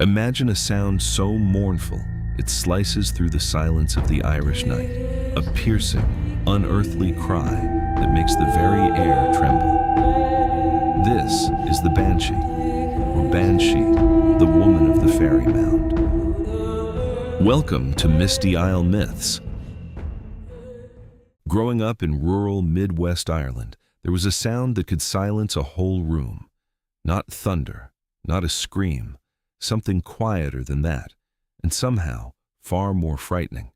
Imagine a sound so mournful it slices through the silence of the Irish night, a piercing, unearthly cry that makes the very air tremble. This is the Banshee, or Banshee, the woman of the fairy mound. Welcome to Misty Isle Myths. Growing up in rural Midwest Ireland, there was a sound that could silence a whole room. Not thunder, not a scream, something quieter than that, and somehow far more frightening.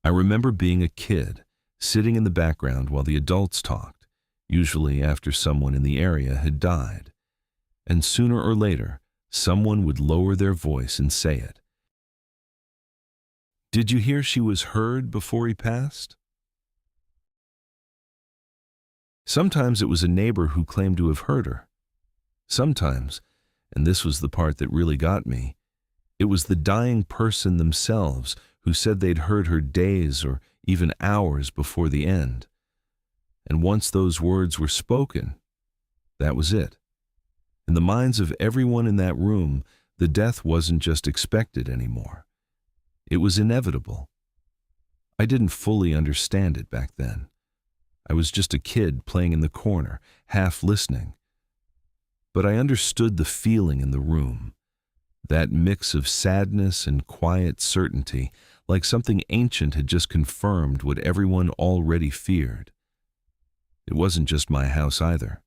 I remember being a kid, sitting in the background while the adults talked, usually after someone in the area had died. And sooner or later, someone would lower their voice and say it. "Did you hear she was heard before he passed?" Sometimes it was a neighbor who claimed to have heard her. Sometimes, and this was the part that really got me, it was the dying person themselves who said they'd heard her days or even hours before the end. And once those words were spoken, that was it. In the minds of everyone in that room, the death wasn't just expected anymore. It was inevitable. I didn't fully understand it back then. I was just a kid playing in the corner, half listening. But I understood the feeling in the room, that mix of sadness and quiet certainty, like something ancient had just confirmed what everyone already feared. It wasn't just my house either.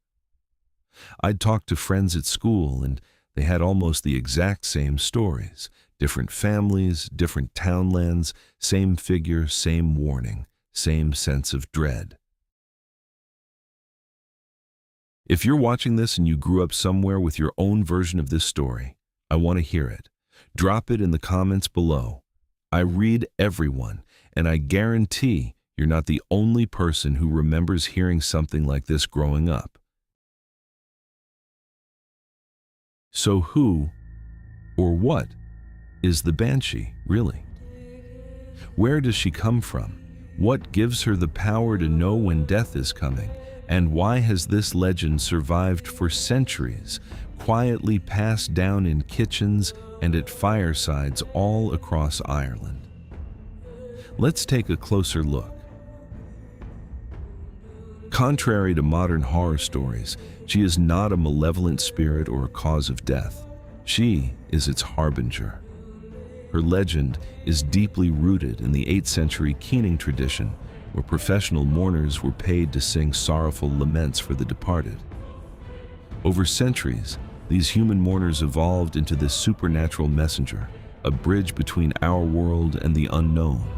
I'd talked to friends at school, and they had almost the exact same stories. Different families, different townlands, same figure, same warning, same sense of dread. If you're watching this and you grew up somewhere with your own version of this story, I want to hear it. Drop it in the comments below. I read everyone, and I guarantee you're not the only person who remembers hearing something like this growing up. So who, or what, is the Banshee, really? Where does she come from? What gives her the power to know when death is coming? And why has this legend survived for centuries, quietly passed down in kitchens and at firesides all across Ireland? Let's take a closer look. Contrary to modern horror stories, she is not a malevolent spirit or a cause of death. She is its harbinger. Her legend is deeply rooted in the 8th century keening tradition, where professional mourners were paid to sing sorrowful laments for the departed. Over centuries, these human mourners evolved into this supernatural messenger, a bridge between our world and the unknown.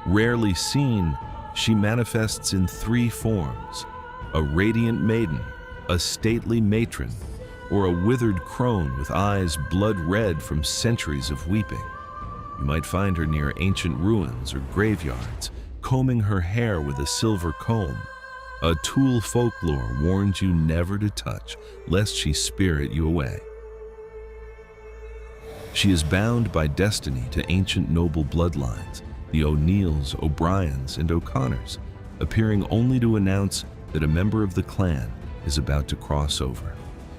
Rarely seen, she manifests in 3 forms: a radiant maiden, a stately matron, or a withered crone with eyes blood red from centuries of weeping. You might find her near ancient ruins or graveyards, combing her hair with a silver comb. A tool folklore warns you never to touch, lest she spirit you away. She is bound by destiny to ancient noble bloodlines, the O'Neills, O'Briens, and O'Connors, appearing only to announce that a member of the clan is about to cross over.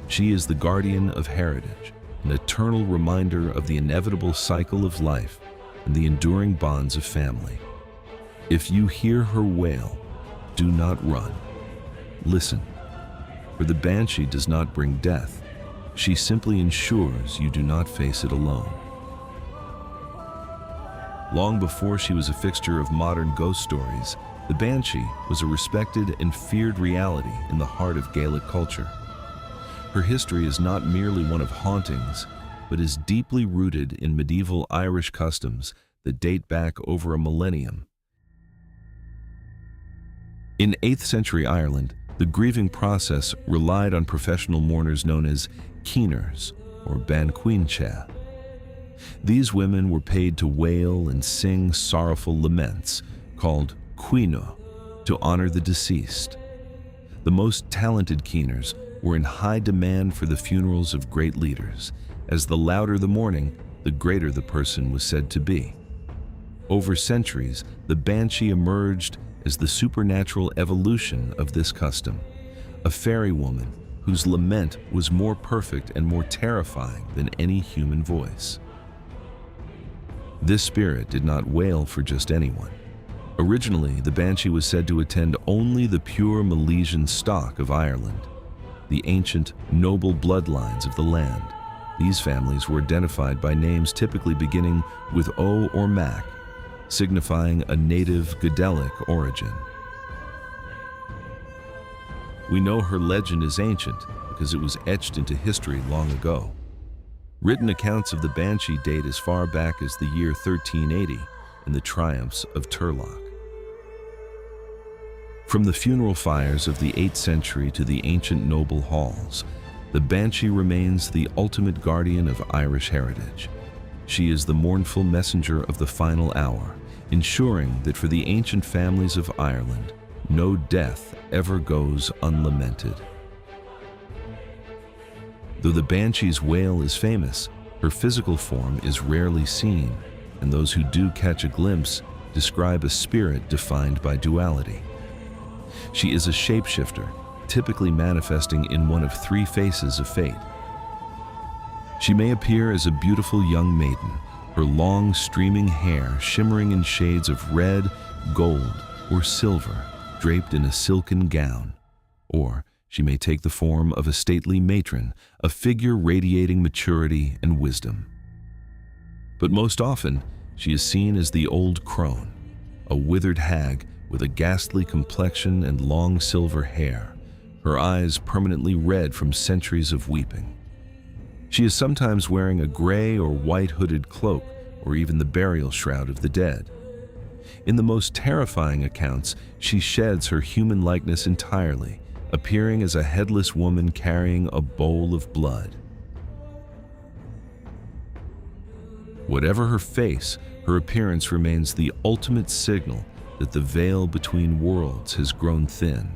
She is the guardian of heritage, an eternal reminder of the inevitable cycle of life and the enduring bonds of family. If you hear her wail, do not run. Listen, for the Banshee does not bring death. She simply ensures you do not face it alone. Long before she was a fixture of modern ghost stories, the Banshee was a respected and feared reality in the heart of Gaelic culture. Her history is not merely one of hauntings, but is deeply rooted in medieval Irish customs that date back over a millennium. In 8th century Ireland, the grieving process relied on professional mourners known as keeners, or banshee. These women were paid to wail and sing sorrowful laments, called cuino, to honor the deceased. The most talented keeners were in high demand for the funerals of great leaders, as the louder the mourning, the greater the person was said to be. Over centuries, the Banshee emerged as the supernatural evolution of this custom, a fairy woman whose lament was more perfect and more terrifying than any human voice. This spirit did not wail for just anyone. Originally, the Banshee was said to attend only the pure Milesian stock of Ireland, the ancient Noble Bloodlines of the land. These families were identified by names typically beginning with O or Mac, signifying a native Gaelic origin. We know her legend is ancient because it was etched into history long ago. Written accounts of the Banshee date as far back as the year 1380 and the triumphs of Turlough. From the funeral fires of the 8th century to the ancient noble halls, the Banshee remains the ultimate guardian of Irish heritage. She is the mournful messenger of the final hour, ensuring that for the ancient families of Ireland, no death ever goes unlamented. Though the Banshee's wail is famous, her physical form is rarely seen, and those who do catch a glimpse describe a spirit defined by duality. She is a shapeshifter, typically manifesting in one of 3 faces of fate. She may appear as a beautiful young maiden, her long streaming hair shimmering in shades of red, gold, or silver, draped in a silken gown. Or she may take the form of a stately matron, a figure radiating maturity and wisdom. But most often, she is seen as the old crone, a withered hag with a ghastly complexion and long silver hair, her eyes permanently red from centuries of weeping. She is sometimes wearing a gray or white hooded cloak, or even the burial shroud of the dead. In the most terrifying accounts, she sheds her human likeness entirely, appearing as a headless woman carrying a bowl of blood. Whatever her face, her appearance remains the ultimate signal that the veil between worlds has grown thin.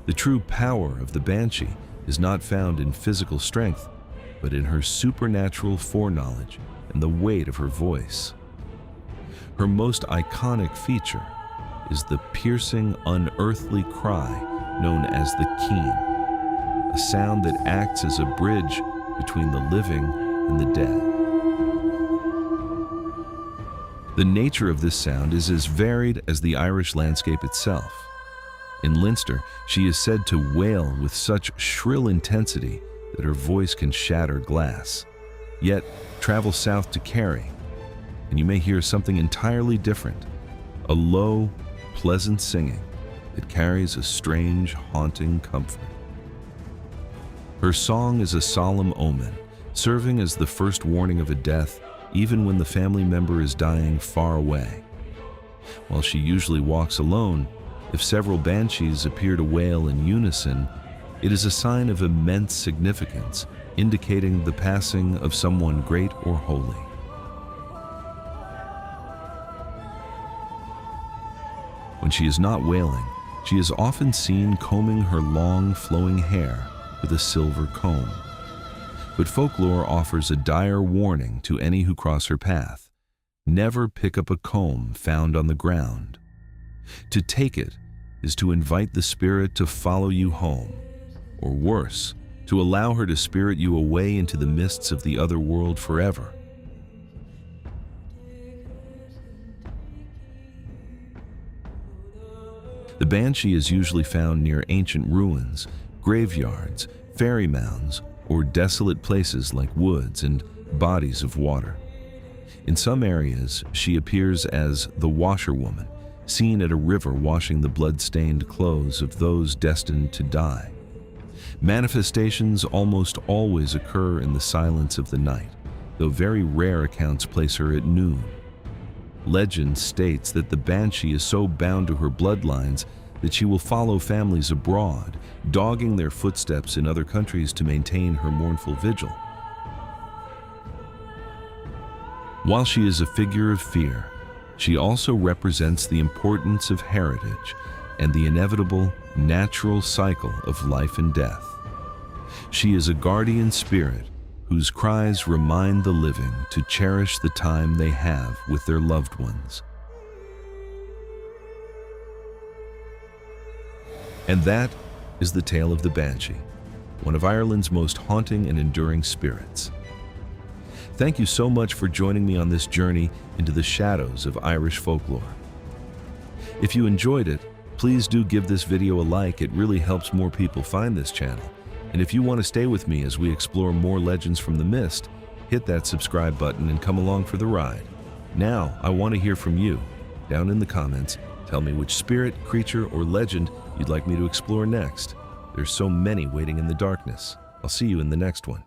The true power of the Banshee is not found in physical strength, but in her supernatural foreknowledge and the weight of her voice. Her most iconic feature is the piercing, unearthly cry known as the keen, a sound that acts as a bridge between the living and the dead. The nature of this sound is as varied as the Irish landscape itself. In Leinster, she is said to wail with such shrill intensity that her voice can shatter glass. Yet, travel south to Kerry, and you may hear something entirely different, a low, pleasant singing that carries a strange, haunting comfort. Her song is a solemn omen, serving as the first warning of a death even when the family member is dying far away. While she usually walks alone, if several banshees appear to wail in unison, it is a sign of immense significance, indicating the passing of someone great or holy. When she is not wailing, she is often seen combing her long, flowing hair with a silver comb. But folklore offers a dire warning to any who cross her path. Never pick up a comb found on the ground. To take it is to invite the spirit to follow you home, or worse, to allow her to spirit you away into the mists of the other world forever. The Banshee is usually found near ancient ruins, graveyards, fairy mounds, or desolate places like woods and bodies of water. In some areas, she appears as the washerwoman, seen at a river washing the blood-stained clothes of those destined to die. Manifestations almost always occur in the silence of the night, though very rare accounts place her at noon. Legend states that the Banshee is so bound to her bloodlines that she will follow families abroad, dogging their footsteps in other countries to maintain her mournful vigil. While she is a figure of fear, she also represents the importance of heritage and the inevitable, natural cycle of life and death. She is a guardian spirit whose cries remind the living to cherish the time they have with their loved ones. And that is the tale of the Banshee, one of Ireland's most haunting and enduring spirits. Thank you so much for joining me on this journey into the shadows of Irish folklore. If you enjoyed it, please do give this video a like. It really helps more people find this channel. And if you want to stay with me as we explore more legends from the mist, hit that subscribe button and come along for the ride. Now, I want to hear from you. Down in the comments, tell me which spirit, creature, or legend you'd like me to explore next. There's so many waiting in the darkness. I'll see you in the next one.